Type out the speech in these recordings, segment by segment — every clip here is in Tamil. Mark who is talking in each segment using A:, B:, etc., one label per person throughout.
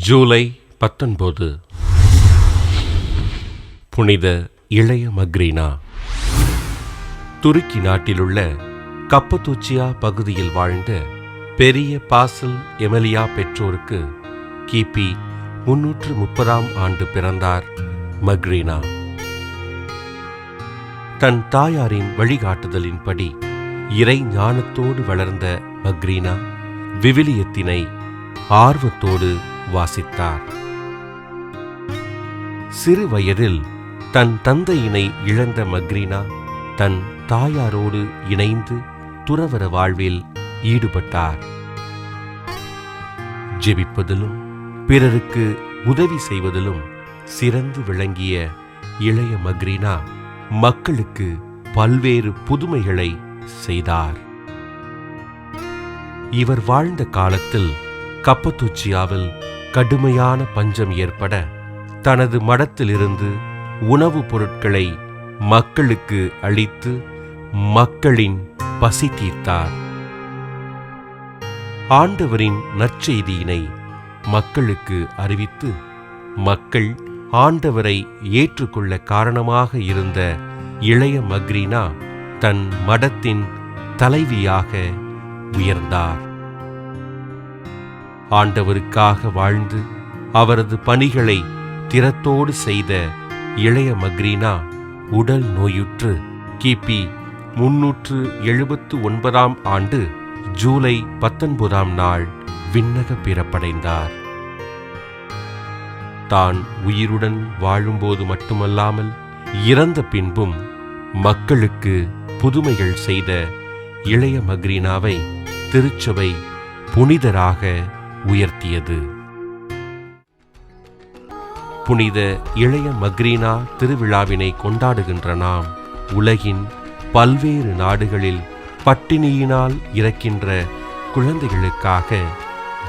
A: ஜூலை 19. புனித இளைய மக்ரீனா. துருக்கி நாட்டிலுள்ள கப்பதூச்சியா பகுதியில் வாழ்ந்த பெரிய பாசில் எமெலியா பெற்றோருக்கு கிபி 330ஆம் ஆண்டு பிறந்தார் மக்ரீனா. தன் தாயாரின் வழிகாட்டுதலின்படி இறை ஞானத்தோடு வளர்ந்த மக்ரீனா விவிலியத்தினை ஆர்வத்தோடு வாசித்தார். சிறு வயதில் தன் தந்தையினை இழந்த மக்ரீனா தன் தாயாரோடு இணைந்து துறவற வாழ்வில் ஈடுபட்டார். ஜெபிப்பதிலும் பிறருக்கு உதவி செய்வதிலும் சிறந்து விளங்கிய இளைய மக்ரீனா மக்களுக்கு பல்வேறு புதுமைகளை செய்தார். இவர் வாழ்ந்த காலத்தில் கப்பதூச்சியாவில் கடுமையான பஞ்சம் ஏற்பட தனது மடத்திலிருந்து உணவுப் பொருட்களை மக்களுக்கு அளித்து மக்களின் பசி தீர்த்தார். ஆண்டவரின் நற்செய்தியினை மக்களுக்கு அறிவித்து மக்கள் ஆண்டவரை ஏற்றுக்கொள்ள காரணமாக இருந்த இளைய மக்ரீனா தன் மடத்தின் தலைவியாக உயர்ந்தார். ஆண்டவருக்காக வாழ்ந்து அவரது பணிகளை திறத்தோடு செய்த இளைய மக்ரீனா உடல் நோயுற்று கிபி 379ஆம் ஆண்டு ஜூலை 19ஆம் நாள் விண்ணக பிறப்படைந்தார். தான் உயிருடன் வாழும்போது மட்டுமல்லாமல் இறந்த பின்பும் மக்களுக்கு புதுமைகள் செய்த இளைய மக்ரீனாவை திருச்சபை புனிதராக உயர்த்தியது. புனித இளைய மக்ரீனா திருவிழாவினை கொண்டாடுகின்ற நாம் உலகின் பல்வேறு நாடுகளில் பட்டினியினால் இறக்கின்ற குழந்தைகளுக்காக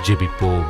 A: ஜெபிப்போம்.